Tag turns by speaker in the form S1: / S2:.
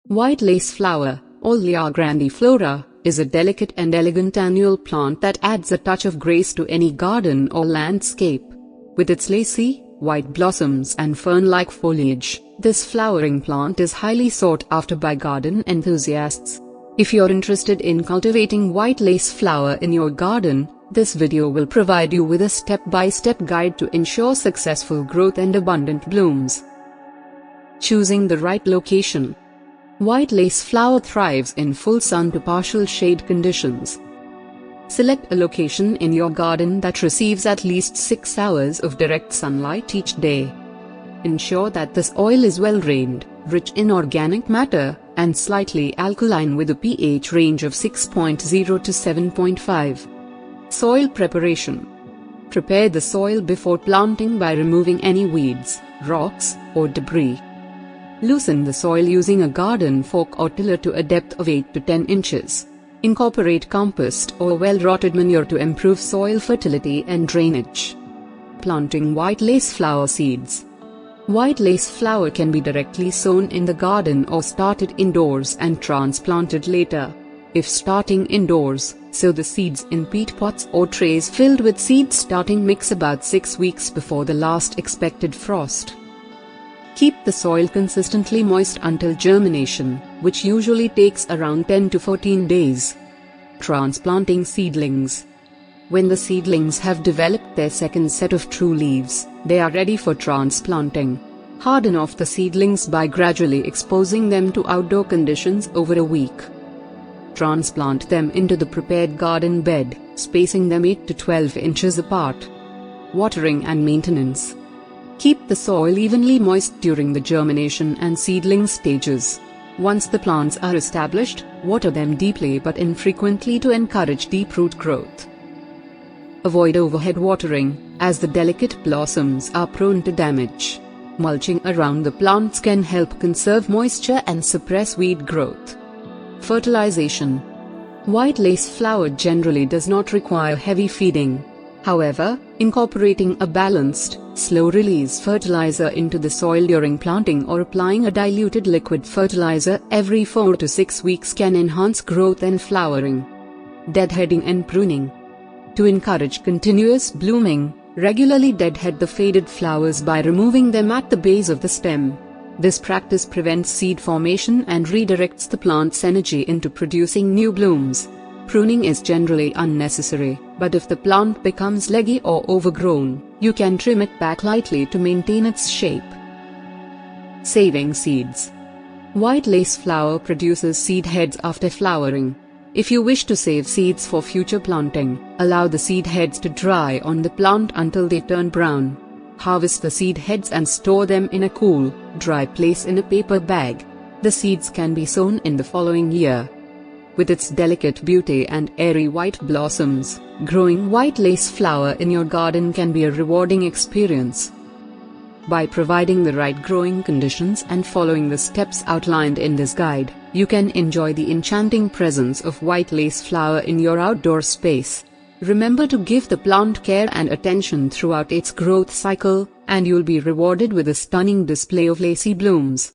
S1: White lace flower, Olea grandiflora, is a delicate and elegant annual plant that adds a touch of grace to any garden or landscape. With its lacy, white blossoms and fern-like foliage, this flowering plant is highly sought after by garden enthusiasts. If you're interested in cultivating white lace flower in your garden, this video will provide you with a step-by-step guide to ensure successful growth and abundant blooms. Choosing the right location. White lace flower thrives in full sun to partial shade conditions. Select a location in your garden that receives at least 6 hours of direct sunlight each day. Ensure that the soil is well drained, rich in organic matter, and slightly alkaline with a pH range of 6.0 to 7.5. Soil preparation. Prepare the soil before planting by removing any weeds, rocks, or debris. Loosen the soil using a garden fork or tiller to a depth of 8 to 10 inches. Incorporate compost or well-rotted manure to improve soil fertility and drainage. Planting white lace flower seeds. White lace flower can be directly sown in the garden or started indoors and transplanted later. If starting indoors, sow the seeds in peat pots or trays filled with seed starting mix about 6 weeks before the last expected frost. Keep the soil consistently moist until germination, which usually takes around 10 to 14 days. Transplanting seedlings. When the seedlings have developed their second set of true leaves, they are ready for transplanting. Harden off the seedlings by gradually exposing them to outdoor conditions over a week. Transplant them into the prepared garden bed, spacing them 8 to 12 inches apart. Watering and maintenance. Keep the soil evenly moist during the germination and seedling stages. Once the plants are established, water them deeply but infrequently to encourage deep root growth. Avoid overhead watering, as the delicate blossoms are prone to damage. Mulching around the plants can help conserve moisture and suppress weed growth. Fertilization. White lace flower generally does not require heavy feeding. However, incorporating a balanced, slow-release fertilizer into the soil during planting or applying a diluted liquid fertilizer every 4 to 6 weeks can enhance growth and flowering. Deadheading and pruning. To encourage continuous blooming, regularly deadhead the faded flowers by removing them at the base of the stem. This practice prevents seed formation and redirects the plant's energy into producing new blooms. Pruning is generally unnecessary, but if the plant becomes leggy or overgrown, you can trim it back lightly to maintain its shape. Saving seeds. White lace flower produces seed heads after flowering. If you wish to save seeds for future planting, allow the seed heads to dry on the plant until they turn brown. Harvest the seed heads and store them in a cool, dry place in a paper bag. The seeds can be sown in the following year. With its delicate beauty and airy white blossoms, growing white lace flower in your garden can be a rewarding experience. By providing the right growing conditions and following the steps outlined in this guide, you can enjoy the enchanting presence of white lace flower in your outdoor space. Remember to give the plant care and attention throughout its growth cycle, and you'll be rewarded with a stunning display of lacy blooms.